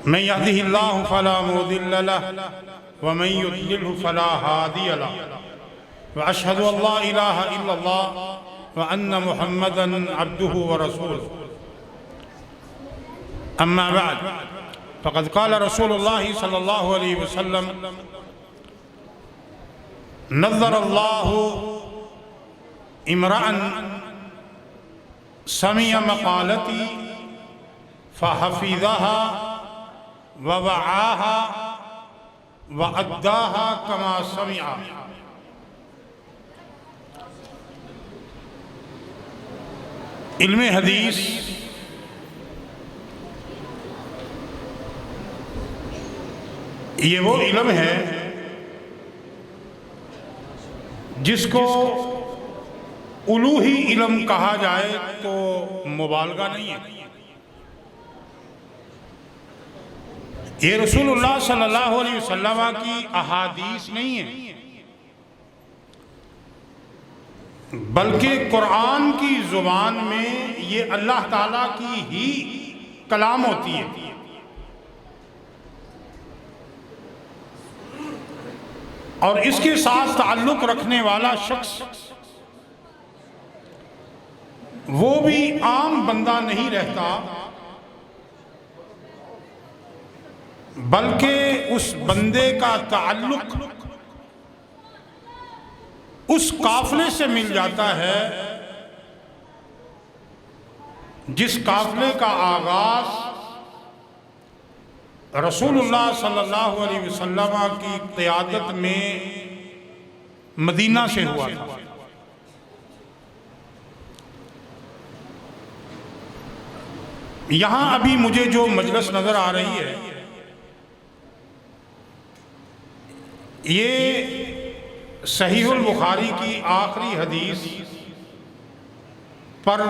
من يهده الله فلا مضل له ومن يضلله فلا هادي له وأشهد أن لا إله إلا الله وأن محمدا عبده ورسوله. أما بعد فقد قال رسول الله صلى الله عليه وسلم: نظر الله امرأ سمع مقالتي فحفظها ووعاها وأداها كما سمع. علم حدیث یہ وہ علم ہے جس کو الوہی علم کہا جائے تو مبالغہ نہیں ہے. یہ رسول اللہ صلی اللہ علیہ وسلم کی احادیث نہیں ہے بلکہ قرآن کی زبان میں یہ اللہ تعالیٰ کی ہی کلام ہوتی ہے. اور اس کے ساتھ تعلق رکھنے والا شخص وہ بھی عام بندہ نہیں رہتا بلکہ اس بندے کا تعلق اس قافلے سے مل جاتا ہے جس قافلے کا آغاز رسول اللہ صلی اللہ علیہ وسلم کی قیادت میں مدینہ سے ہوا تھا. یہاں ابھی مجھے جو مجلس نظر آ رہی ہے یہ صحیح البخاری کی آخری حدیث پر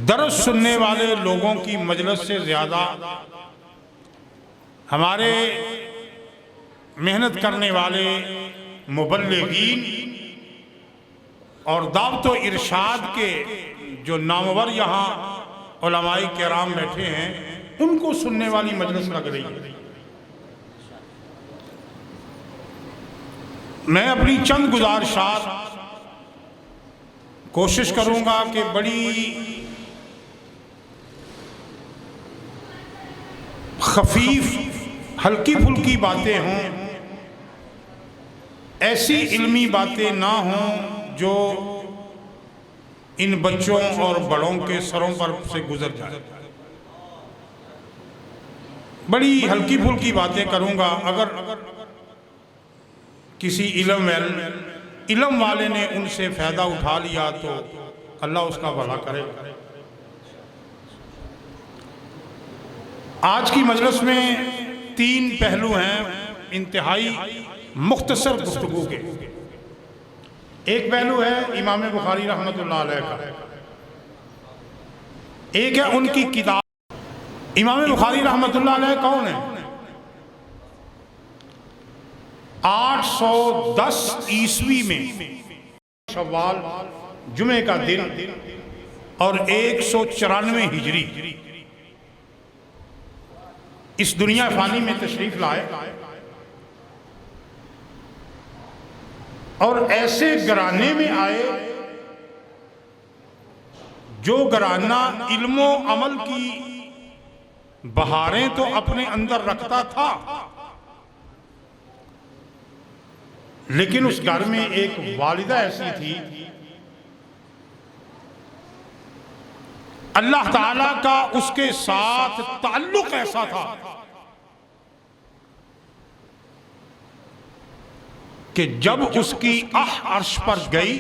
درس سننے والے لوگوں کی مجلس سے زیادہ ہمارے محنت کرنے والے مبلغین اور دعوت و ارشاد کے جو نامور یہاں علماء کرام بیٹھے ہیں ان کو سننے والی مجلس لگ رہی ہے. میں اپنی چند گزارشات کوشش کروں گا کہ بڑی خفیف ہلکی پھلکی باتیں ہوں، ایسی علمی باتیں نہ ہوں جو ان بچوں اور بڑوں کے سروں پر سے گزر جائے. بڑی ہلکی پھلکی باتیں کروں گا. اگر کسی علم والے نے ان سے فائدہ اٹھا لیا تو اللہ اس کا بھلا کرے. آج کی مجلس میں 3 پہلو ہیں انتہائی مختصر گفتگو کے. ایک پہلو ہے امام بخاری رحمۃ اللہ علیہ کا، ایک ہے ان کی کتاب. امام بخاری رحمۃ اللہ علیہ کون ہے؟ 810 عیسوی میں شوال جمعے کا دن اور 194 ہجری اس دنیا فانی میں تشریف لائے اور ایسے گھرانے میں آئے جو گھرانہ علم و عمل کی بہاریں تو اپنے اندر رکھتا تھا لیکن اس گھر میں ایک والدہ ایسی تھی اللہ تعالیٰ کا اس کے ساتھ تعلق ایسا تھا کہ جب اس کی عرش پر گئی،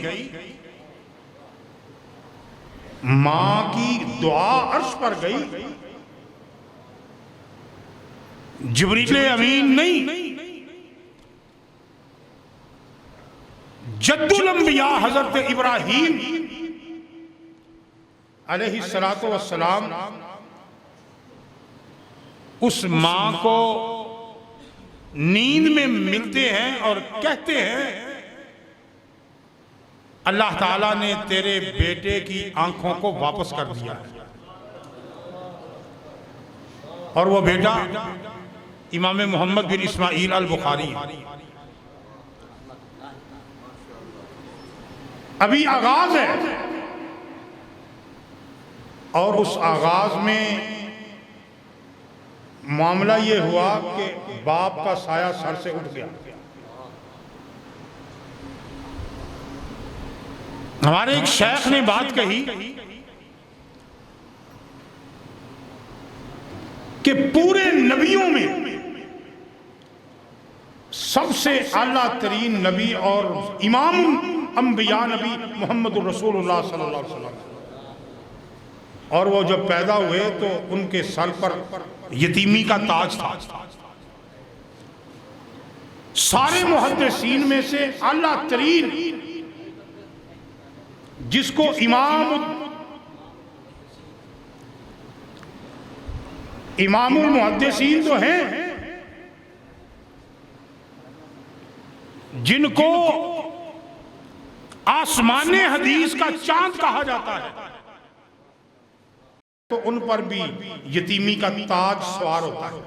ماں کی دعا عرش پر گئی، جبریل امین نہیں، جد الانبیاء حضرت ابراہیم علیہ السلام اس ماں کو نیند میں ملتے ہیں اور کہتے ہیں اللہ تعالیٰ نے تیرے بیٹے کی آنکھوں کو واپس کر دیا ہے. اور وہ بیٹا امام محمد بن اسماعیل البخاری. ابھی آغاز ہے اور اس آغاز میں معاملہ یہ ہوا کہ باپ کا سایہ سر سے اٹھ گیا. ہمارے ایک شیخ نے بات کہی کہ پورے نبیوں میں سب سے اعلیٰ ترین نبی اور امام انبیاء نبی محمد الرسول اللہ صلی اللہ علیہ وسلم، اور وہ جب پیدا ہوئے تو ان کے سر پر یتیمی کا تاج تھا. سارے محدثین میں سے اعلیٰ ترین جس کو امام المحدثین تو ہیں، جن کو آسمان حدیث کا چاند کہا جاتا ہے، تو ان پر بھی یتیمی کا تاج سوار ہوتا ہے.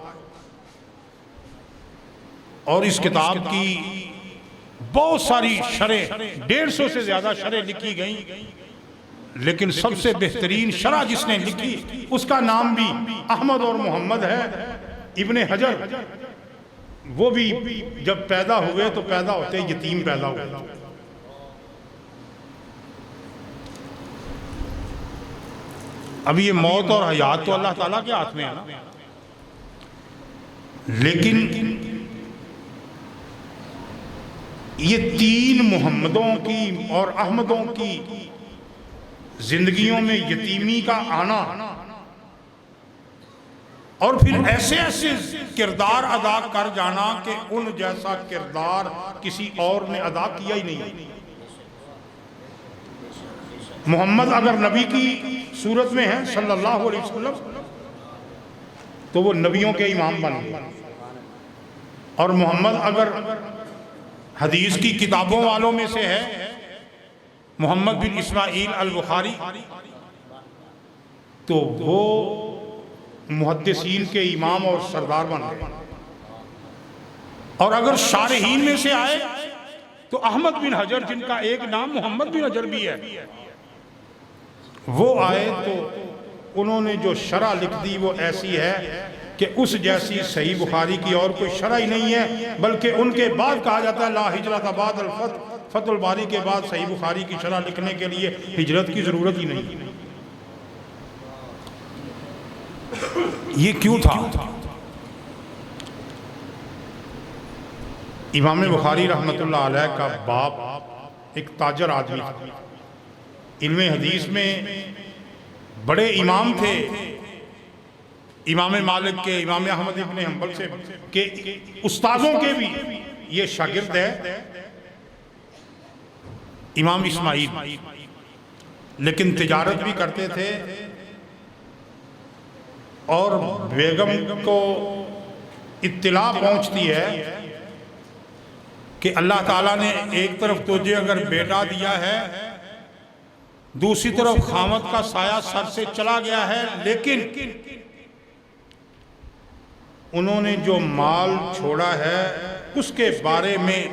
اور اس کتاب کی بہت ساری شرح، 150 سے زیادہ شرح لکھی گئیں، لیکن سب سے بہترین شرح جس نے لکھی اس کا نام بھی احمد اور محمد ہے، ابن حجر. وہ بھی جب پیدا ہوئے تو پیدا ہوتے یتیم پیدا ہوئے. اب یہ موت اور حیات تو اللہ تعالیٰ کے ہاتھ میں ہے نا، لیکن یہ 3 محمدوں کی اور احمدوں کی زندگیوں میں یتیمی کا آنا اور پھر ایسے ایسے کردار ادا کر جانا کہ ان جیسا کردار کسی اور نے ادا کیا ہی نہیں. محمد اگر نبی کی صورت میں ہیں صلی اللہ علیہ وسلم تو وہ نبیوں کے امام بن گئے، اور محمد اگر حدیث کی کتابوں والوں میں سے ہے محمد بن اسماعیل البخاری تو وہ محدثین کے امام اور سردار بن گئے. اور اگر شارحین میں سے آئے تو احمد بن حجر، جن کا ایک نام محمد بن حجر بھی ہے، وہ آئے تو انہوں نے جو شرح لکھ دی وہ ایسی ہے کہ اس جیسی صحیح بخاری کی اور کوئی شرح ہی نہیں ہے، بلکہ ان کے بعد کہا جاتا ہے لا ہجرت بعد الفتح، فتح الباری کے بعد صحیح بخاری کی شرح لکھنے کے لیے ہجرت کی ضرورت ہی نہیں. یہ کیوں تھا؟ امام بخاری رحمۃ اللہ علیہ کا باپ ایک تاجر آدمی تھا، علم حدیث میں بڑے امام تھے، امام مالک کے، امام احمد ابن حنبل سے کہ استاذوں کے بھی یہ شاگرد ہے امام اسماعیل، لیکن تجارت بھی کرتے تھے. اور بیگم کو اطلاع پہنچتی ہے کہ اللہ تعالیٰ نے ایک طرف تجھے اگر بیٹا دیا ہے، دوسری طرف خامد کا سایہ سر سے چلا گیا ہے، لیکن انہوں نے جو مال چھوڑا ہے اس کے بارے میں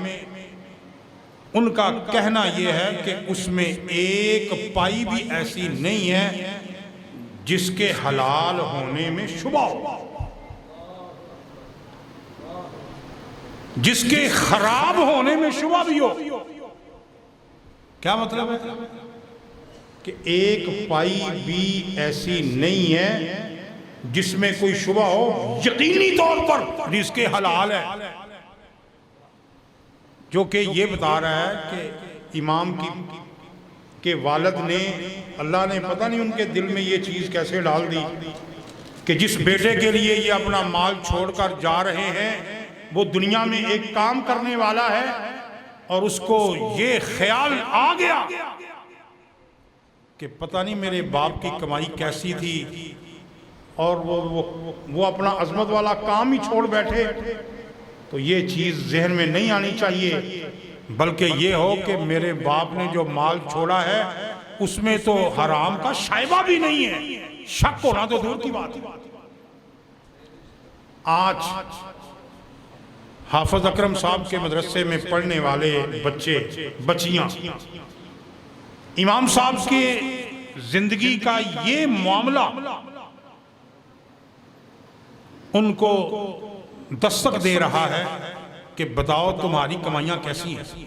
ان کا کہنا یہ ہے کہ اس میں ایک پائی بھی ایسی نہیں ہے جس کے حلال ہونے میں شبہ ہو، جس کے خراب ہونے میں شبہ بھی ہو. کیا مطلب ہے؟ کہ ایک پائی بھی ایسی نہیں ہے جس میں کوئی شبہ ہو، یقینی طور پر رزق حلال ہے. جو کہ یہ بتا رہا ہے کہ امام کے والد نے، اللہ نے پتہ نہیں ان کے دل میں یہ چیز کیسے ڈال دی کہ جس بیٹے کے لیے یہ اپنا مال چھوڑ کر جا رہے ہیں وہ دنیا میں ایک کام کرنے والا ہے، اور اس کو یہ خیال آ گیا کہ پتہ نہیں میرے باپ کی کمائی کیسی تھی، اور وہ اپنا عظمت والا کام ہی چھوڑ بیٹھے. تو یہ چیز ذہن میں نہیں آنی چاہیے، بلکہ یہ ہو کہ میرے باپ نے جو مال چھوڑا ہے اس میں تو حرام کا شائبہ بھی نہیں ہے. شک ہونا تو دور کی بات ہے. آج حافظ اکرم صاحب کے مدرسے میں پڑھنے والے بچے بچیاں امام صاحب کے زندگی کا یہ معاملہ ان کو دستک دے رہا ہے کہ بتاؤ تمہاری کمائیاں کیسی ہیں۔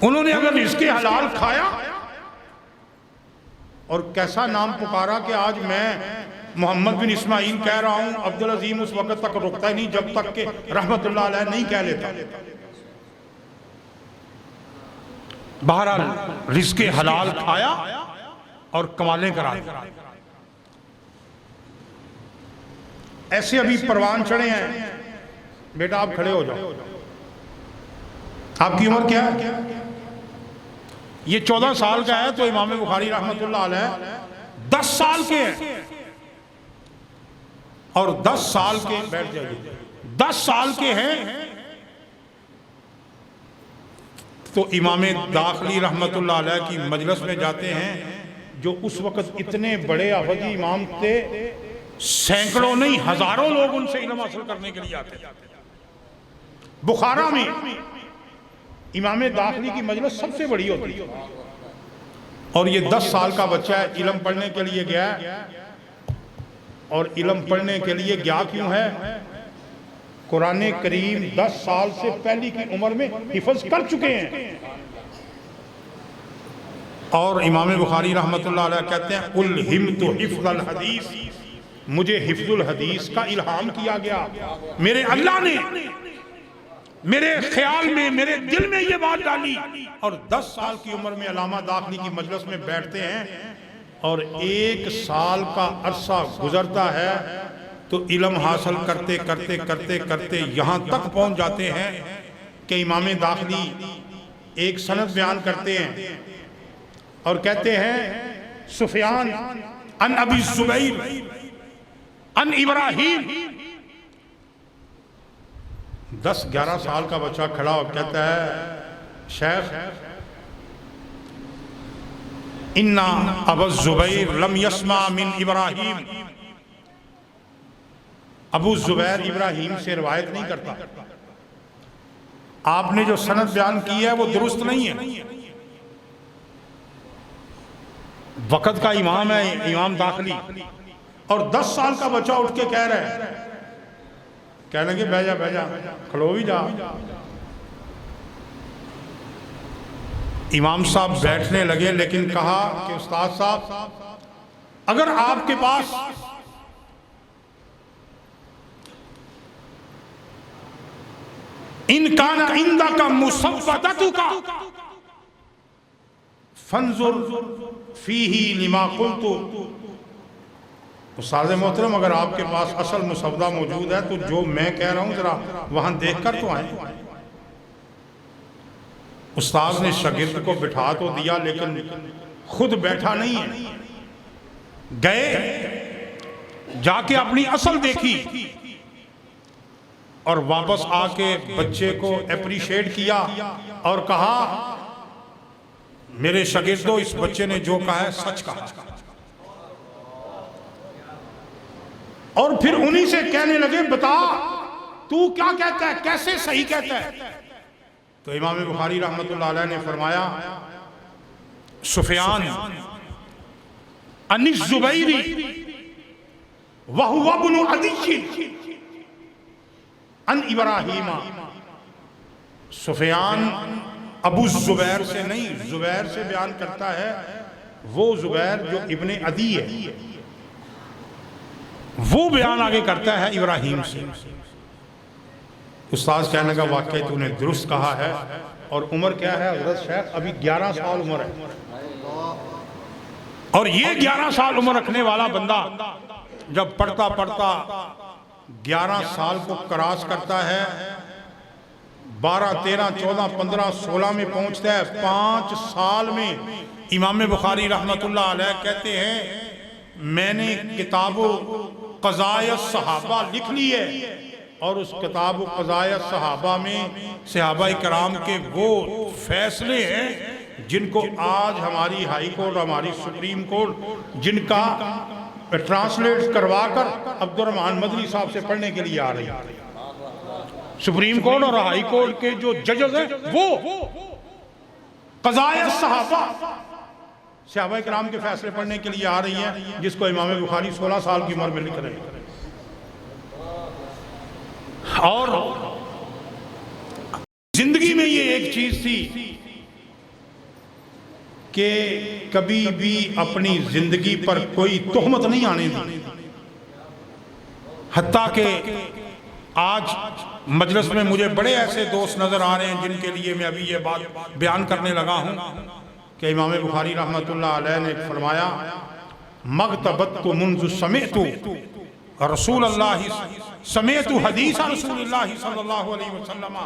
انہوں نے اگر رزق حلال کھایا اور کیسا نام پکارا کہ آج میں محمد بن اسماعیل کہہ رہا ہوں، عبدالعظیم اس وقت تک رکتا ہی نہیں جب تک کہ رحمت اللہ علیہ نہیں کہہ لیتا۔ بہرحال رزق حلال کھایا اور کمالیں کرا دی۔ ایسے ابھی پروان چڑھے ہیں، بیٹا آپ کھڑے ہو جاؤ، آپ کی عمر کیا ہے؟ یہ 14 سال کا ہے تو امام بخاری رحمت اللہ علیہ 10 سال کے ہیں، اور 10 سال کے بیٹھ جائیے 10 سال کے ہیں تو امام داخلی رحمت اللہ علیہ کی مجلس میں جاتے ہیں، جو اس وقت اتنے بڑے حافظی امام تھے، سینکڑوں نہیں ہزاروں لوگ ان سے علم حاصل کرنے کے لیے آتے ہیں۔ بخارا میں امام داخلی کی مجلس سب سے بڑی ہوتی ہے، اور یہ 10 سال کا بچہ ہے، علم پڑھنے کے لیے گیا ہے۔ اور علم پڑھنے کے لیے گیا کیوں ہے؟ قرآن کریم 10 سال سے پہلی کی عمر میں حفظ کر چکے ہیں، اور امام بخاری رحمت اللہ علیہ کہتے ہیں الہمت حفظ الحدیث، مجھے حفظ الحدیث کا الہام کیا گیا، میرے اللہ نے میرے خیال میں میرے دل میں یہ بات ڈالی۔ اور 10 سال کی عمر میں علامہ داخلی کی مجلس میں بیٹھتے ہیں، اور 1 سال کا عرصہ گزرتا ہے تو علم حاصل کرتے کرتے کرتے کرتے یہاں تک پہنچ جاتے ہیں کہ امام داخلی ایک سند بیان کرتے ہیں اور کہتے ہیں سفیان عن ابی الزبیر عن ابراہیم۔ 10-11 سال کا بچہ کھڑا ہو کہتا ہے شیخ اِنَّ ابا الزبیر لم یسمع من ابراہیم، ابو الزبیر ابراہیم سے روایت نہیں کرتا، آپ نے جو سند بیان کی ہے وہ درست نہیں ہے۔ وقت کا امام ہے امام داخلی، اور 10 سال کا بچہ اٹھ کے کہہ رہا ہے، کہنے لگے بہ جا کھڑو بھی جا۔ امام صاحب بیٹھنے لگے، لیکن کہا کہ استاد صاحب اگر آپ کے پاس ان کان عندک مسودۃک فانظر فیہ لما قلت، استاد محترم اگر آپ کے پاس اصل مسودہ موجود ہے تو جو میں کہہ رہا ہوں ذرا وہاں دیکھ کر تو آئیں۔ استاد نے شاگرد کو بٹھا تو دیا لیکن خود بیٹھا نہیں ہے، گئے جا کے اپنی اصل دیکھی اور واپس آ کے بچے کو اپریشیٹ کیا اور کہا میرے شاگردو اس بچے نے جو کہا ہے سچ کہا۔ اور پھر انہی سے کہنے لگے بتا تو کیا کہتا ہے، کیسے صحیح کہتا ہے؟ تو امام بخاری رحمت اللہ علیہ نے فرمایا سفیان عن الزبیر وہو ابن عدی عن ابراہیم، سفیان ابو الزبیر سے نہیں، زبیر سے بیان کرتا ہے، وہ زبیر جو ابن عدی ہے وہ بیان آگے کرتا ہے ابراہیم سے۔ استاد کہنے لگا واقعی تو نے درست کہا ہے، اور عمر کیا ہے حضرت شیخ؟ ابھی 11 سال عمر ہے، اور یہ 11 سال عمر رکھنے والا بندہ جب پڑھتا پڑھتا 11 سال کو کراس کرتا ہے، 12 13 14 15 16 میں پہنچتا ہے، 5 سال میں امام بخاری رحمت اللہ علیہ کہتے ہیں میں نے کتاب قضائے صحابہ لکھ لی ہے، اور اس کتاب قضائے صحابہ میں صحابہ کرام کے وہ فیصلے ہیں جن کو آج ہماری ہائی کورٹ ہماری سپریم کورٹ جن کا ٹرانسلیٹ کروا کر عبد الرحمن مدنی صاحب سے پڑھنے کے لیے آ رہی ہے۔ سپریم کورٹ اور ہائی کورٹ کے جو ججز ہیں وہ قضائے صحابہ کرام کے فیصلے پڑھنے کے لیے آ رہی ہیں، جس کو امام بخاری 16 سال کی عمر میں لکھ رہے ہیں۔ اور زندگی میں یہ ایک چیز تھی کہ کبھی بھی اپنی زندگی پر کوئی تہمت نہیں آنے دی، حتیٰ کہ آج مجلس میں مجھے بڑے ایسے دوست نظر آ رہے ہیں جن کے لیے میں ابھی یہ بات بیان کرنے لگا ہوں کہ امام بخاری رحمۃ اللہ علیہ نے فرمایا مغتبت منذ سمعت رسول اللہ سمعت حدیث رسول اللہ صلی اللہ علیہ وسلم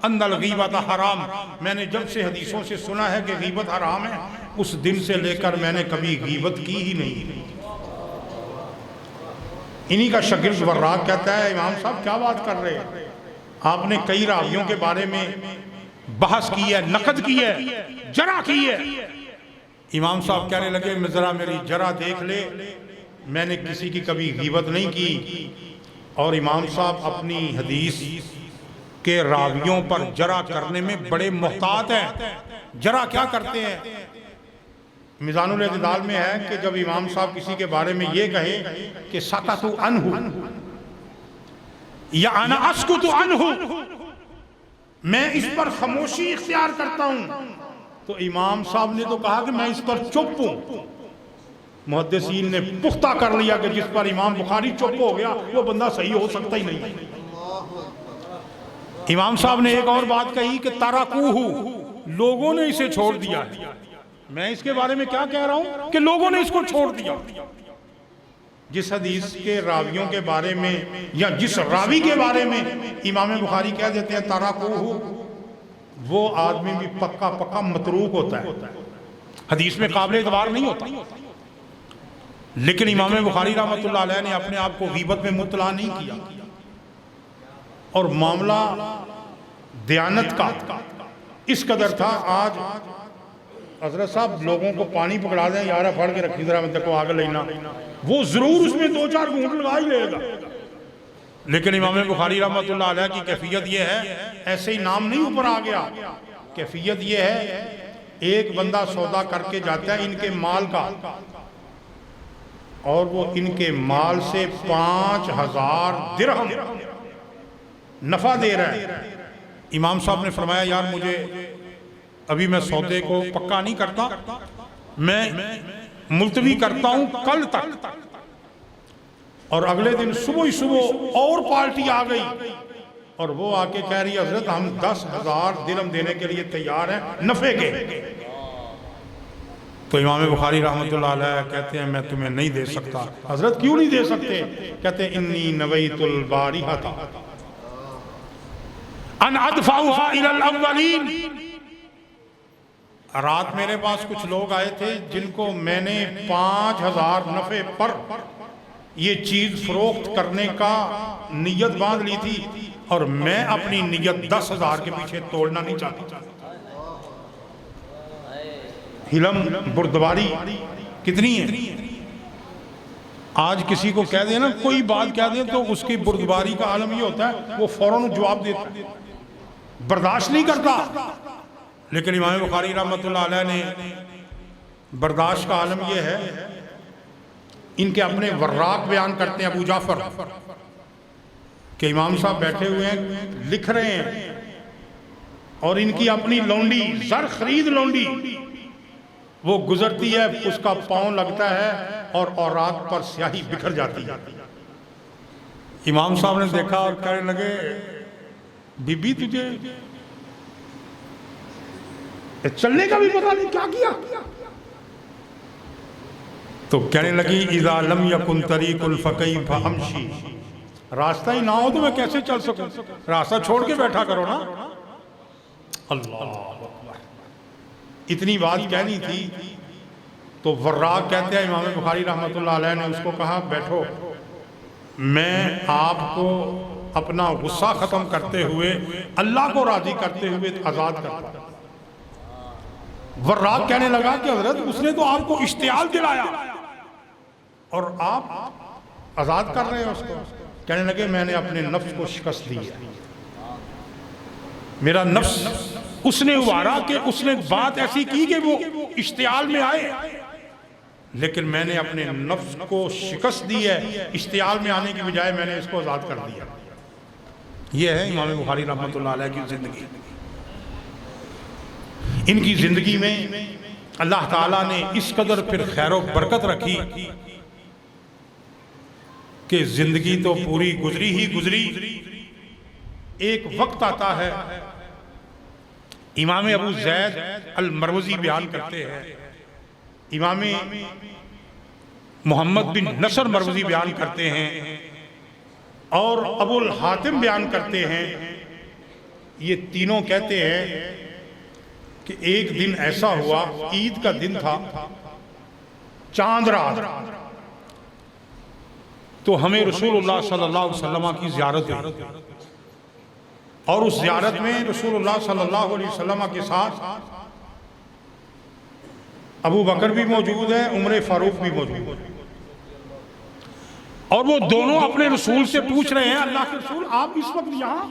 ان الغیبت حرام، میں نے جب سے حدیثوں سے سنا ہے کہ غیبت حرام ہے اس دن سے لے کر میں نے کبھی غیبت کی ہی نہیں۔ انہی کا شاگرد وراق کہتا ہے امام صاحب کیا بات کر رہے ہیں، آپ نے کئی راویوں کے بارے میں بحث کی ہے، نقد کی ہے، جرح کی ہے۔ امام صاحب کہنے لگے ذرا میری جرح دیکھ لے، میں نے کسی کی کبھی غیبت نہیں کی۔ اور امام صاحب اپنی حدیث کے راویوں پر جرح کرنے میں بڑے محتاط ہیں۔ جرح کیا کرتے ہیں؟ میزان الاعتدال میں ہے کہ جب امام صاحب کسی کے بارے میں یہ کہیں کہ سکتو عنہ یا انا اسکت عنہ، میں اس پر خاموشی اختیار کرتا ہوں، تو امام صاحب نے تو کہا کہ میں اس پر چپ ہوں۔ محدثین نے پختہ کر لیا کہ جس پر امام بخاری چپ ہو گیا وہ بندہ صحیح ہو سکتا ہی نہیں۔ امام صاحب نے ایک اور بات کہی کہ ترکوہ، لوگوں نے اسے چھوڑ دیا ہے۔ میں اس کے بارے میں کیا کہہ رہا ہوں کہ لوگوں نے اس کو چھوڑ دیا۔ جس حدیث کے راویوں کے بارے میں یا جس راوی کے بارے میں امام بخاری کہہ دیتے ہیں ترکوہ، وہ آدمی بھی پکا پکا متروک ہوتا ہے، حدیث میں قابل اعتبار نہیں ہوتا۔ لیکن امام بخاری رحمۃ اللہ علیہ نے اپنے آپ کو غیبت میں مبتلا نہیں کیا، اور معاملہ دیانت کا اس قدر تھا۔ آج حضرت صاحب لوگوں کو پانی پکڑا دیں، یارہ پھڑ کے رکھی ذرا میں کو آگے لینا، وہ ضرور اس میں 2-4 گھونٹ لگا ہی لے گا۔ لیکن امام بخاری رحمۃ اللہ علیہ کی کیفیت یہ ہے، ایسے ہی نام نہیں اوپر آ گیا، کیفیت یہ ہے ایک بندہ سودا کر کے جاتا ہے ان کے مال کا، اور وہ ان کے مال سے 5000 درہم نفع دے رہا ہے۔ امام صاحب نے فرمایا یار مجھے ابھی میں سودے کو پکا نہیں کرتا، میں ملتوی کرتا ہوں کل تک۔ اور اگلے دن صبح ہی صبح اور پارٹی آ گئی، اور وہ آ کے کہہ رہی حضرت ہم 10,000 درہم دینے کے لیے تیار ہیں نفع کے۔ تو امام بخاری رحمۃ اللہ علیہ کہتے ہیں میں تمہیں نہیں دے سکتا۔ حضرت کیوں نہیں دے سکتے؟ کہتے ہیں انی نویت البارحۃ ان ادفعها الی الاولین، رات میرے پاس کچھ لوگ آئے تھے جن کو میں نے 5000 نفع پر یہ چیز فروخت کرنے کا نیت باندھ لی تھی، اور میں اپنی نیت 10,000 کے پیچھے توڑنا نہیں چاہتا۔ حلم بردباری کتنی ہے؟ آج کسی کو کہہ دیں نا کوئی بات کہہ دیں تو اس کی بردباری کا عالم یہ ہوتا ہے وہ فوراً جواب دیتا ہے، برداشت نہیں کرتا۔ لیکن امام بخاری رحمۃ اللہ علیہ نے برداشت کا عالم یہ ہے، ان کے اپنے وراق بیان کرتے ہیں ابو جعفر کہ امام صاحب بیٹھے ہوئے ہیں لکھ رہے ہیں، اور ان کی اپنی لونڈی زر خرید لونڈی وہ گزرتی ہے، اس کا پاؤں لگتا ہے اور اوراق پر سیاہی بکھر جاتی ہے۔ امام صاحب نے دیکھا اور کہنے لگے بی بی تجھے چلنے کا بھی پتہ نہیں کیا کیا؟ تو کہنے لگی اذا لم یکن طریق الفقیف امشی، راستہ ہی نہ ہو تو میں کیسے چل سکوں، راستہ چھوڑ کے بیٹھا کرو نا۔ اللہ اتنی بات کہنی تھی تو وراق کہتے ہیں امام بخاری رحمۃ اللہ علیہ نے اس کو کہا بیٹھو، میں آپ کو اپنا غصہ ختم کرتے ہوئے اللہ کو راضی کرتے ہوئے آزاد کرتا ہوں۔ وراق کہنے لگا کہ حضرت اس نے تو آپ کو اشتعال دلایا، اور آپ آزاد کر رہے ہیں اس کو؟ کہنے لگے میں نے اپنے نفس کو شکست دی ہے، میرا نفس اس نے ابھارا کہ اس نے بات ایسی کی کہ وہ اشتعال میں آئے، لیکن میں نے اپنے نفس کو شکست دی ہے، اشتعال میں آنے کی بجائے میں نے اس کو آزاد کر دیا۔ یہ ہے امام بخاری رحمۃ اللہ علیہ کی زندگی۔ ان کی زندگی میں اللہ تعالیٰ نے اس قدر پھر خیر و برکت رکھی کہ زندگی تو پوری گزری ہی گزری۔ ایک وقت آتا ہے، امام ابو زید المروزی بیان کرتے ہیں، امام محمد بن نصر مروزی بیان کرتے ہیں، اور ابو الحاتم بیان کرتے ہیں، یہ تینوں کہتے ہیں کہ ایک دن ایسا ہوا، عید کا دن تھا، چاند رات، تو ہمیں رسول اللہ صلی اللہ علیہ وسلم کی زیارت ہوئی، اور اس زیارت میں رسول اللہ صلی اللہ علیہ وسلم کے ساتھ ابو بکر بھی موجود ہے، عمر فاروق بھی موجود ہے، اور وہ دونوں اپنے رسول سے پوچھ رہے ہیں، اللہ کے رسول آپ اس وقت یہاں؟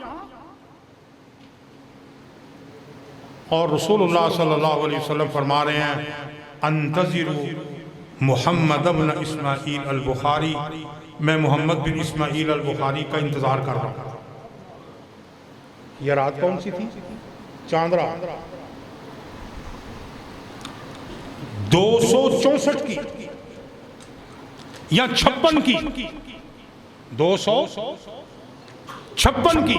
اور رسول اللہ صلی اللہ علیہ وسلم فرما رہے ہیں انتظروا محمد بن اسماعیل البخاری، میں محمد بن اسماعیل البخاری کا انتظار کر رہا ہوں۔ یہ رات کون سی تھی؟ چاند رات 264 کی یا 56 کی، 256 کی،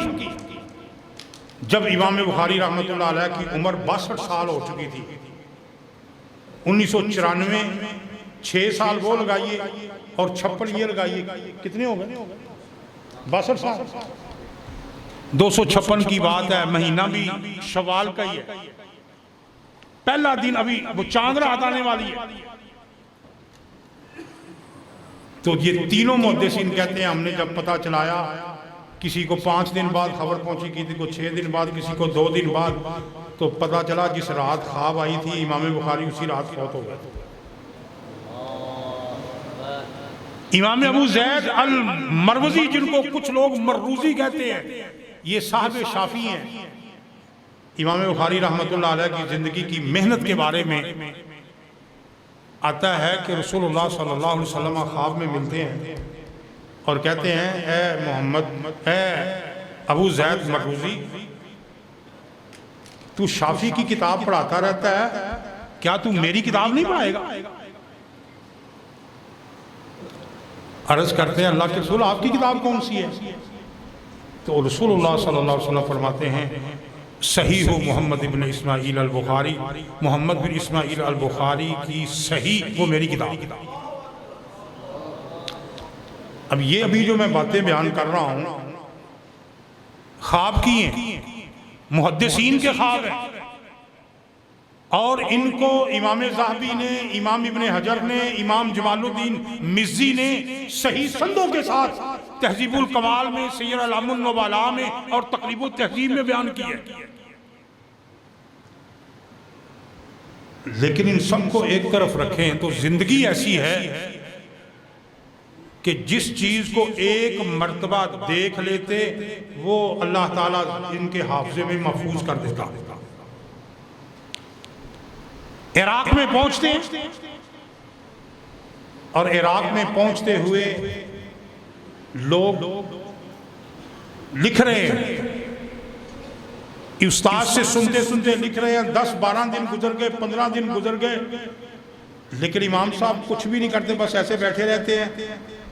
جب امام بخاری رحمۃ اللہ علیہ کی عمر 62 سال ہو چکی تھی۔ 1994 6 سال وہ لگائیے اور 56 یہ لگائیے، کتنے ہو گئے؟ 62 سال۔ 256 کی بات ہے، مہینہ بھی شوال کا ہی ہے، پہلا دن ابھی وہ چاند رات آنے والی ہے۔ تو یہ تینوں محدثین کہتے ہیں ہم نے جب پتہ چلایا، کسی کو 5 دن بعد خبر پہنچی، کسی کو 6 دن بعد، کسی کو 2 دن بعد، تو پتہ چلا جس رات خواب آئی تھی امام بخاری اسی رات فوت ہو گئے۔ امام ابو زید المروزی، جن کو کچھ لوگ مروزی کہتے ہیں، یہ صاحب شافعی ہیں۔ امام بخاری رحمۃ اللہ علیہ کی زندگی کی محنت کے بارے میں آتا ہے کہ رسول اللہ صلی اللہ علیہ وسلم خواب میں ملتے ہیں اور کہتے ہیں اے محمد، اے ابو زید مروزی، تو شافعی کی کتاب پڑھاتا رہتا ہے، کیا تو میری کتاب نہیں پڑھائے گا؟ عرض کرتے ہیں اللہ کے رسول آپ کی کتاب کون سی ہے؟ تو رسول اللہ صلی اللہ علیہ وسلم فرماتے ہیں صحیح محمد بن اسماعیل البخاری، محمد بن اسماعیل البخاری کی صحیح وہ میری کتاب۔ اب یہ ابھی جو میں باتیں بیان کر رہا ہوں خواب کی ہیں، محدثین کے خواب ہیں، اور ان کو امام ذہبی نے، امام ابن حجر نے، امام جمال الدین مزی نے صحیح سندوں کے ساتھ تہذیب الکمال میں، سیر اعلام النبلاء میں اور تقریب التہذیب میں بیان کی ہے۔ لیکن ان سب کو ایک طرف رکھیں تو زندگی ایسی ہے کہ جس چیز کو ایک مرتبہ دیکھ لیتے وہ اللہ تعالیٰ ان کے حافظے میں محفوظ کر دیتا۔ عراق میں پہنچتے ہیں اور عراق میں پہنچتے ہوئے لوگ لکھ رہے ہیں، استاد سے سنتے سنتے لکھ رہے ہیں، 10-12 دن گزر گئے، 15 دن گزر گئے، لیکن امام صاحب کچھ بھی نہیں کرتے، بس ایسے بیٹھے رہتے ہیں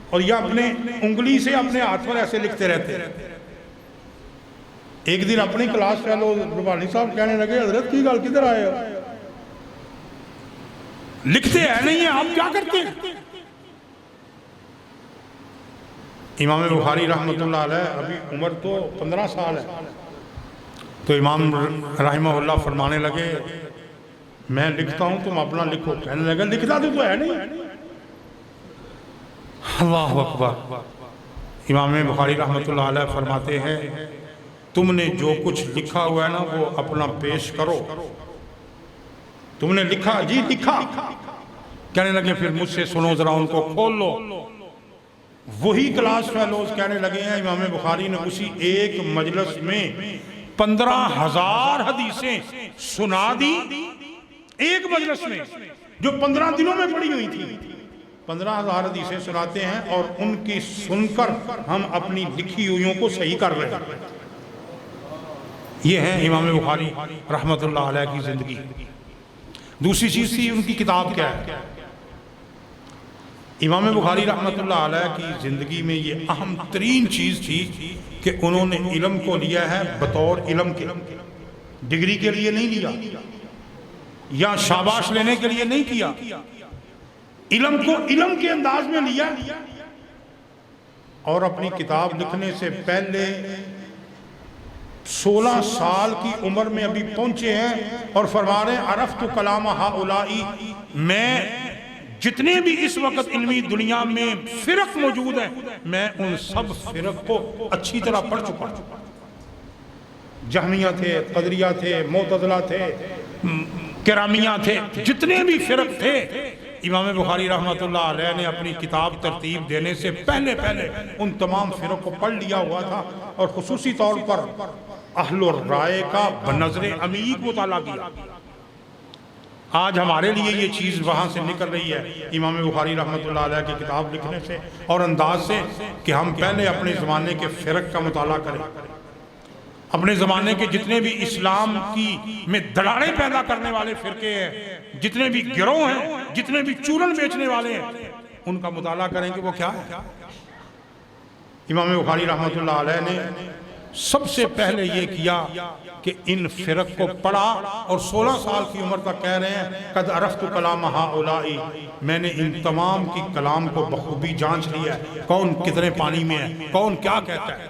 اور یا اپنے انگلی سے اپنے ہاتھ پر ایسے لکھتے رہتے ہیں۔ ایک دن اپنی کلاس فیلو ربانی صاحب کہنے لگے حضرت کی گل کدھر آئے ہو؟ لکھتے ہیں نہیں ہیں، آپ کیا کرتے ہیں؟ امام بخاری رحمۃ اللہ علیہ ابھی عمر تو 15 سال ہے، تو امام رحمہ اللہ فرمانے لگے میں لکھتا ہوں تم اپنا لکھو۔ کہنے لگے لکھتا تو ہے نہیں۔ اللہ اکبر۔ امام بخاری رحمۃ اللہ علیہ فرماتے ہیں تم نے جو کچھ لکھا ہوا ہے نا وہ اپنا پیش کرو۔ تم نے لکھا، جی لکھا، کہنے لگے پھر مجھ سے سنو ذرا، ان کو کھول لو۔ وہی کلاس فیلوز کہنے لگے ہیں امام بخاری نے اسی ایک مجلس میں 15,000 حدیثیں سنا دی، ایک مجلس میں، جو 15 دنوں میں پڑھی ہوئی تھی۔ 15,000 حدیثیں سناتے ہیں اور ان کی سن کر ہم اپنی لکھی ہوئیوں کو صحیح کر رہے ہیں۔ یہ ہے امام بخاری رحمت اللہ علیہ کی زندگی۔ دوسری چیز تھی ان کی کتاب کیا ہے؟ امام بخاری رحمت اللہ علیہ کی زندگی میں یہ اہم ترین چیز تھی کہ انہوں نے علم کو لیا ہے بطور علم کے، ڈگری کے لیے نہیں لیا یا شاباش لینے کے لیے نہیں کیا، علم کو علم کے انداز میں لیا۔ اور اپنی کتاب لکھنے سے پہلے 16 سال کی عمر میں ابھی پہنچے ہیں اور فرما رہے ہیں عرفت کلام ہؤلائی، میں جتنے بھی اس وقت علمی دنیا میں فرق موجود ہیں میں ان سب فرق کو اچھی طرح پڑھ چکا ہوں۔ جہمیہ تھے، قدریہ تھے، معتزلہ تھے، کرامیہ تھے، جتنے بھی فرق تھے امام بخاری رحمت اللہ علیہ نے اپنی کتاب ترتیب دینے سے پہلے ان تمام فرق کو پڑھ لیا ہوا تھا، اور خصوصی طور پر اہل الرائے کا بنظر عمیق مطالعہ کیا۔ آج ہمارے لیے یہ چیز وہاں سے نکل رہی ہے امام بخاری رحمت اللہ علیہ کی کتاب لکھنے سے اور انداز سے کہ ہم پہلے اپنے زمانے کے فرق کا مطالعہ کریں، اپنے زمانے کے جتنے بھی اسلام کی میں دراڑیں پیدا کرنے والے فرقے ہیں، جتنے بھی گروہ ہیں، جتنے بھی چورن بیچنے والے ہیں، ان کا مطالعہ کریں کہ وہ کیا ہے۔ امام بخاری رحمت اللہ علیہ نے سب سے پہلے یہ کیا کہ ان فرق کو پڑھا اور 16 سال کی عمر تک کہہ رہے ہیں قد عرفت کلام ہؤلائی، میں نے ان تمام کی کلام کو بخوبی جانچ لیا ہے، کون کتنے پانی میں ہے، کون کیا کہتا ہے۔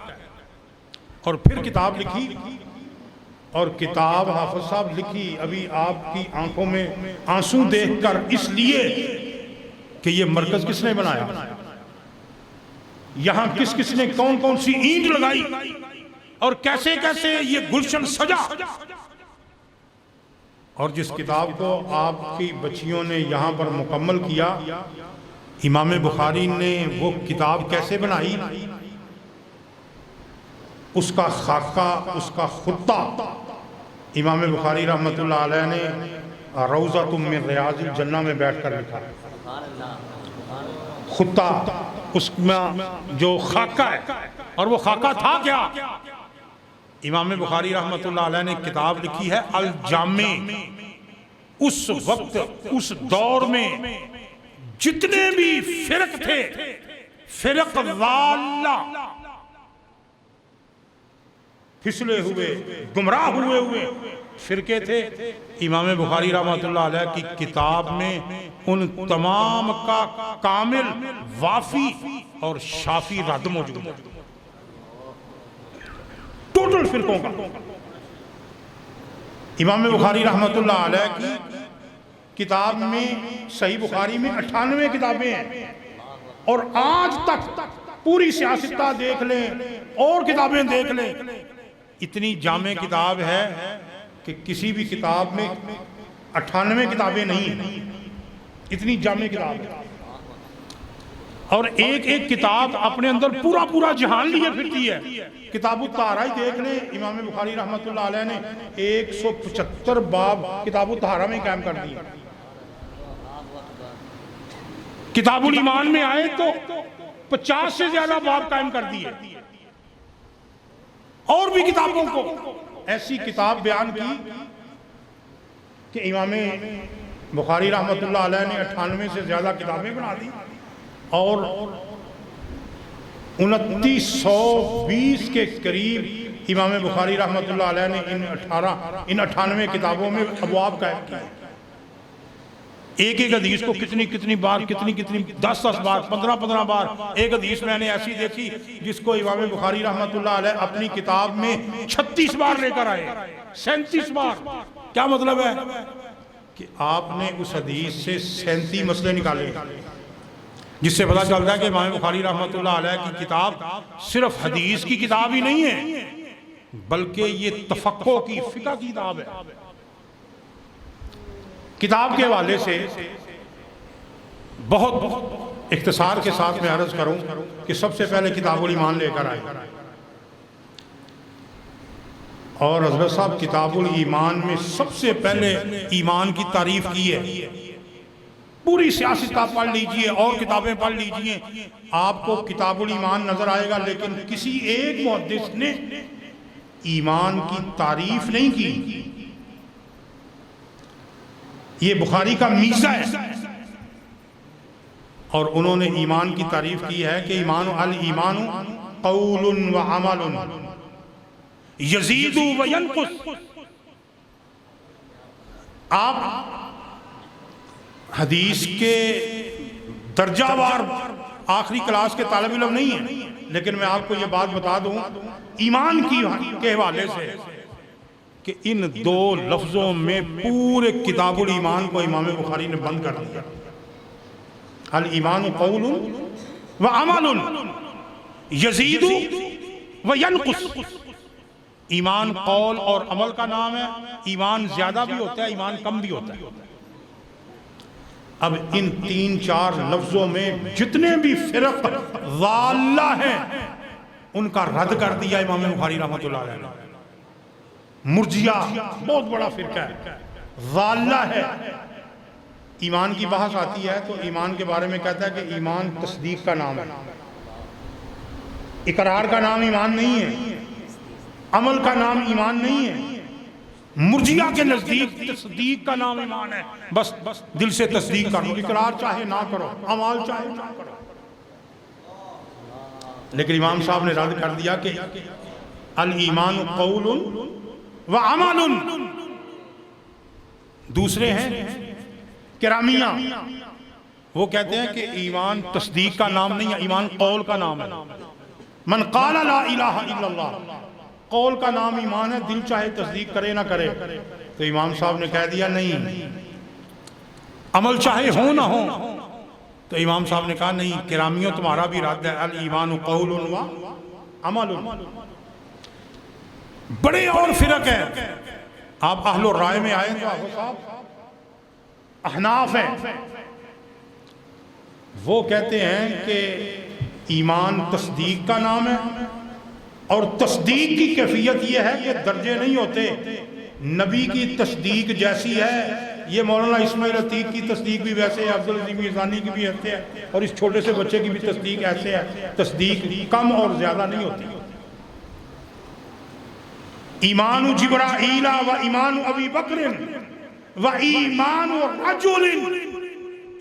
اور پھر کتاب لکھی، اور کتاب حافظ صاحب لکھی ابھی آپ کی آنکھوں میں آنسو دیکھ کر، اس لیے کہ یہ مرکز کس نے بنایا، یہاں کس کس نے کون کون سی اینٹ لگائی اور کیسے کیسے یہ گلشن سجا۔ اور جس کتاب کو آپ کی بچیوں نے یہاں پر مکمل کیا، امام بخاری نے وہ کتاب کیسے بنائی، اس کا خاکہ، اس کا خطہ امام بخاری رحمت اللہ علیہ نے روضۃ من ریاض الجنہ میں بیٹھ کر لکھا۔ خطہ، اس میں جو خاکہ ہے، اور وہ خاکہ تھا کیا؟ امام بخاری رحمت اللہ علیہ نے کتاب لکھی ہے الجامع۔ اس وقت اس دور میں جتنے بھی فرق تھے، فرق ضالہ، پھسلے ہوئے، گمراہ ہوئے فرقے تھے، امام بخاری رحمت اللہ علیہ کی کتاب میں ان تمام کا کامل، وافی اور شافی رد موجود ہے، ٹوٹل فرقوں کا۔ امام بخاری رحمت اللہ علیہ کی کتاب میں، صحیح بخاری میں 98 کتابیں ہیں، اور آج تک پوری سیاستہ دیکھ لیں اور کتابیں دیکھ لیں، اتنی جامع کتاب ہے کہ کسی بھی کتاب میں 98 کتابیں نہیں ہیں، اتنی جامع کتاب ہے۔ اور ایک ایک کتاب اپنے اندر پورا جہان لیے پھرتی ہے۔ کتاب الطہارہ ہی دیکھ لیں، امام بخاری رحمت اللہ علیہ نے 175 باب کتاب الطہارہ میں قائم کر دیے۔ کتاب الایمان میں آئے تو 50 سے زیادہ باب قائم کر دیے، اور بھی کتابوں کو ایسی کتاب بیان کی کہ امام بخاری رحمت اللہ علیہ نے 98 سے زیادہ کتابیں بنا دی، اور 2920 کے قریب امام بخاری رحمت اللہ علیہ نے ان 98 کتابوں میں ابواب قائم کیے۔ ایک ایک حدیث کو کتنی بار، کتنی 10 بار، 15 بار ایک حدیث میں نے ایسی دیکھی جس کو امام بخاری رحمت اللہ علیہ اپنی کتاب میں 36 بار لے کر آئے، 37 بار۔ کیا مطلب ہے؟ کہ آپ نے اس حدیث سے 37 مسئلے نکالے، جس سے پتہ چلتا ہے کہ امام بخاری رحمت اللہ علیہ کی کتاب صرف حدیث کی کتاب ہی نہیں ہے، بلکہ یہ تفقہ کی، فقہ کی کتاب ہے۔ کتاب کے حوالے سے بہت اختصار کے ساتھ میں عرض کروں کہ سب سے پہلے کتاب الایمان لے کر آئے، اور حضرت صاحب کتاب الایمان میں سب سے پہلے ایمان کی تعریف کی ہے۔ پوری سیاست آپ پڑھ لیجئے اور کتابیں پڑھ لیجئے، آپ کو کتاب الایمان نظر آئے گا، لیکن کسی ایک محدث نے ایمان کی تعریف نہیں کی۔ یہ بخاری کا میزہ ہے، اور انہوں نے ایمان کی تعریف کی ہے کہ الایمان قول و عمل یزید و ینقص۔ آپ حدیث کے درجہ وار آخری کلاس کے طالب علم نہیں ہیں، لیکن میں آپ کو یہ بات بتا دوں ایمان کے حوالے سے کہ ان دو لفظوں میں پورے کتاب الایمان کو امام بخاری نے بند کر دیا۔ الایمان قول و عمل یزید و ینقص۔ ایمان قول اور عمل کا نام ہے، ایمان زیادہ بھی ہوتا ہے، ایمان کم بھی ہوتا ہے۔ اب ان تین چار لفظوں میں جتنے بھی فرق ضالہ ہیں ان کا رد کر دیا امام بخاری رحمۃ اللہ علیہ نے۔ مرجیہ بہت بڑا فرقہ ہے، ضالہ ہے۔ ایمان کی بحث آتی ہے تو ایمان کے بارے میں کہتا ہے کہ ایمان تصدیق کا نام ہے، اقرار کا نام ایمان نہیں ہے، عمل کا نام ایمان نہیں ہے۔ مرجیہ کے نزدیک تصدیق کا نام ایمان ہے، بس دل سے تصدیق کرو، اقرار چاہے نہ کرو، عمل چاہے نہ کرو۔ لیکن امام صاحب نے رد کر دیا کہ الایمان قول و عمل۔ دوسرے ہیں کرامیہ، وہ کہتے ہیں کہ ایمان تصدیق کا نام نہیں ہے، ایمان قول کا نام ہے۔ من قال لا الہ الا اللہ، قول کا نام ایمان ہے، دل چاہے تصدیق کرے نہ کرے۔ تو امام صاحب نے کہہ دیا نہیں، عمل چاہے ہو نہ ہو۔ تو امام صاحب نے کہا نہیں، کرامیوں تمہارا بھی رد ہے، الایمان قول و عمل۔ بڑے اور فرق ہیں، آپ اہل الرائے میں آئیں تو آپ صاحب احناف ہیں، وہ کہتے ہیں کہ ایمان تصدیق کا نام ہے، اور تصدیق کی کیفیت یہ ہے کہ درجے نہیں ہوتے۔ نبی کی تصدیق جیسی ہے، یہ مولانا اسماعیل عتیق کی تصدیق بھی ویسے ہے، عبدالعزیز میزانی کی بھی ایسے ہے، اور اس چھوٹے سے بچے کی بھی تصدیق ایسے ہے۔ تصدیق کم اور زیادہ نہیں ہوتی۔ ایمان جبرائیل و ایمان ابی بکر و ایمان رجل،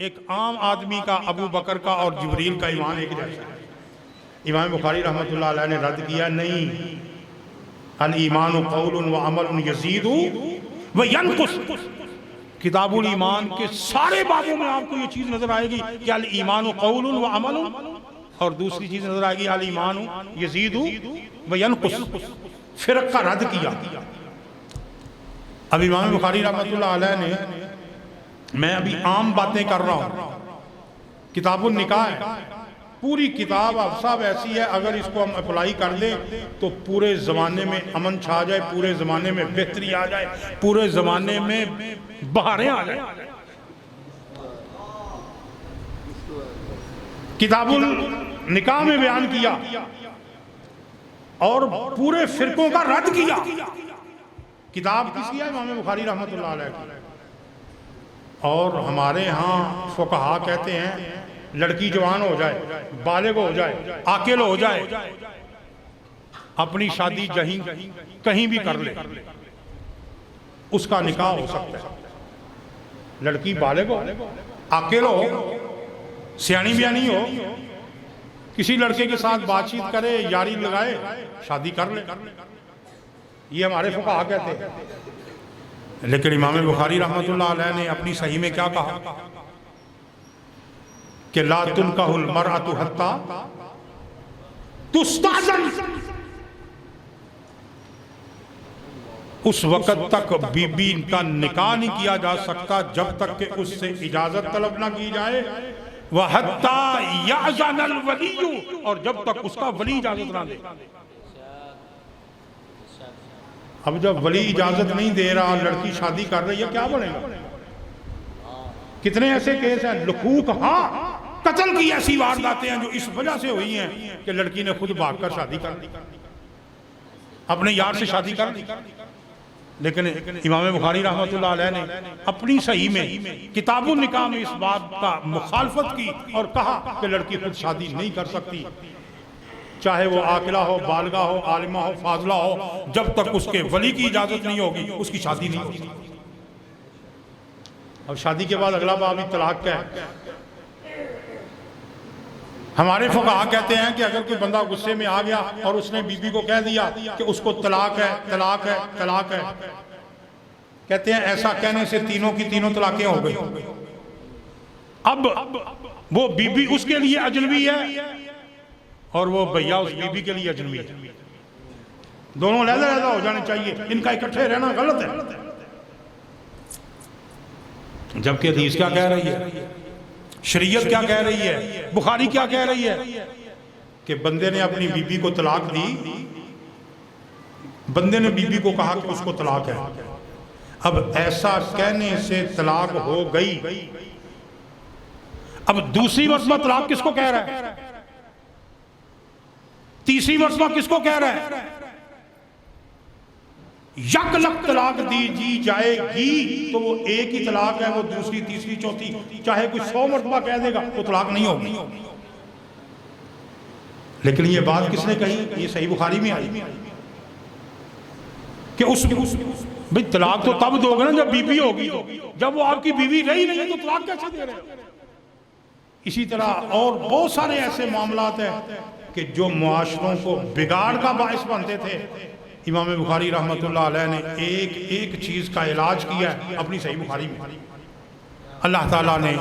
ایک عام آدمی کا، ابو بکر کا اور جبریل کا ایمان ایک جیسا ہے۔ امام بخاری رحمۃ اللہ علیہ نے رد کیا نہیں، الایمان قول و عمل یزید و ینقص۔ کتاب الایمان کے سارے بابوں میں آپ کو یہ چیز نظر آئے گی کہ الایمان قول و عمل، اور دوسری چیز نظر آئے گی الایمان یزید و ینقص۔ فرق کا رد کیا۔ اب امام بخاری رحمۃ اللہ علیہ نے، میں ابھی عام باتیں کر رہا ہوں، کتاب النکاح ہے، پوری کتاب اب صاحب ایسی ہے، اگر اس کو ہم اپلائی کر دیں تو پورے زمانے میں امن چھا جائے، پورے زمانے میں بہتری آ جائے، پورے زمانے میں بہاریں آ جائیں۔ کتاب النکاح میں بیان کیا اور پورے فرقوں کا رد کیا۔ کتاب کس کی ہے؟ امام بخاری رحمۃ اللہ علیہ کی۔ اور ہمارے ہاں فقہا کہتے ہیں لڑکی جوان ہو جائے، بالغ ہو جائے، عاقل ہو جائے، اپنی شادی کہیں بھی کر لے، اس کا نکاح ہو سکتا ہے۔ لڑکی بالغ ہو، عاقل ہو، سیانی بیانی ہو، کسی لڑکے کے ساتھ بات چیت کرے، یاری لگائے، شادی کر لے، یہ ہمارے فقہا کہتے ہیں۔ لیکن امام بخاری رحمۃ اللہ علیہ نے اپنی صحیح میں کیا کہا کہ لا تنکح المرأۃ حتی تستأذن، اس وقت تک بی بی کا نکاح نہیں کیا جا سکتا جب تک کہ اس سے اجازت طلب نہ کی جائے، وَحَتَّى يَأْذَنَ الْوَلِيُّ، اور جب تک اس کا ولی اجازت نہ دے۔ اب جب ولی اجازت نہیں دے رہا، لڑکی شادی کر رہی ہے، کیا بنے گا؟ کتنے ایسے کیس ہیں لکھوک، ہاں قتل کی ایسی وارداتیں ہیں جو اس وجہ سے ہوئی ہیں کہ لڑکی نے خود بھاگ کر شادی کر دی، اپنے یار سے شادی کر دی۔ لیکن امام بخاری رحمۃ اللہ علیہ نے اپنی صحیح میں کتاب النکاح میں اس بات کا مخالفت کی اور کہا کہ لڑکی خود شادی نہیں کر سکتی، چاہے وہ عاقلہ ہو، بالغہ ہو، عالمہ ہو، فاضلہ ہو، جب تک اس کے ولی کی اجازت نہیں ہوگی اس کی شادی نہیں ہوگی۔ اب شادی کے بعد اگلا باب طلاق کا ہے۔ ہمارے فقہا کہتے ہیں کہ اگر کوئی بندہ غصے میں آ گیا اور اس نے بی بی کو کہہ دیا کہ اس کو طلاق ہے، طلاق ہے، طلاق ہے، کہتے ہیں ایسا کہنے سے تینوں کی تینوں طلاقیں ہو گئی۔ اب وہ بی بی اس کے لیے اجنبی ہے اور وہ بھیا اس بی بی کے لیے اجنبی ہے، دونوں علیحدہ علیحدہ ہو جانے چاہیے، ان کا اکٹھے رہنا غلط ہے۔ جبکہ حدیث کیا کہہ رہی ہے، شریعت کیا کہہ رہی ہے، بخاری کیا کہہ رہی ہے کہ بندے نے اپنی بی بی کو طلاق دی، بندے نے بی بی کو کہا کہ اس کو طلاق ہے، اب ایسا کہنے سے طلاق ہو گئی، اب دوسری مرتبہ طلاق کس کو کہہ رہا ہے، تیسری مرتبہ کس کو کہہ رہا ہے؟ یک لک طلاق دی جائے گی تو وہ ایک ہی طلاق ہے، وہ دوسری تیسری چوتھی چاہے کوئی 100 مرتبہ کہہ دے گا وہ طلاق نہیں ہوگی۔ لیکن یہ بات کس نے کہی؟ یہ صحیح بخاری میں آئی کہ اس بھئی طلاق تو تب دو گے نا جب بیوی ہوگی، جب وہ آپ کی بیوی رہی نہیں ہے تو طلاق کیسے دے رہے ہیں؟ اسی طرح اور بہت سارے ایسے معاملات ہیں کہ جو معاشروں کو بگاڑ کا باعث بنتے تھے، امام بخاری رحمۃ اللہ علیہ نے ایک ایک چیز کا علاج کیا ہے اپنی صحیح بخاری میں۔ اللہ تعالیٰ نے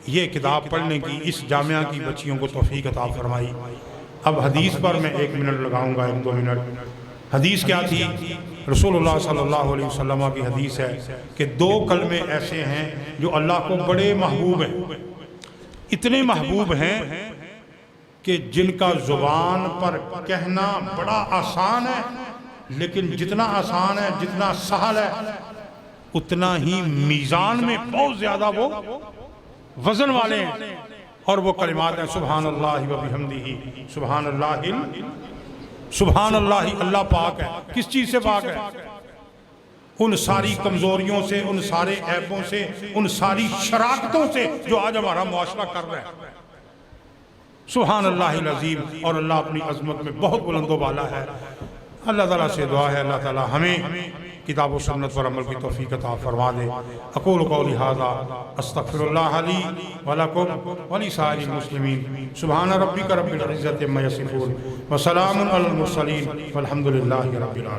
یہ کتاب پڑھنے کی اس جامعہ کی بچیوں کو توفیق عطا فرمائی۔ اب حدیث پر میں 1 منٹ لگاؤں گا، 1-2 منٹ۔ حدیث کیا تھی؟ رسول اللہ صلی اللہ علیہ وسلم کی حدیث ہے کہ 2 کلمے ایسے ہیں جو اللہ کو بڑے محبوب ہیں، اتنے محبوب ہیں کہ جن کا زبان پر کہنا بڑا آسان ہے، لیکن جتنا آسان ہے، جتنا سہل ہے، اتنا ہی میزان میں بہت زیادہ وہ وزن والے ہیں، اور وہ کلمات ہیں سبحان اللہ و بحمدہ، سبحان اللہ، سبحان اللہ، اللہ پاک ہے۔ کس چیز سے پاک ہے؟ ان ساری کمزوریوں سے، ان سارے عیبوں سے، ان ساری شراکتوں سے جو آج ہمارا معاشرہ کر رہا ہے۔ سبحان اللہ العظیم، اور اللہ اپنی عظمت میں بہت بلند و بالا ہے۔ اللہ تعالیٰ سے دعا ہے اللہ تعالیٰ ہمیں کتاب و سنت پر عمل کی توفیق عطا فرما دے۔ اقول قولی ھذا استغفر اللہ لی ولکم ولسائر المسلمین۔ سبحان ربک رب العزۃ عما یصفون وسلام علی المرسلین والحمد للہ رب العالمین۔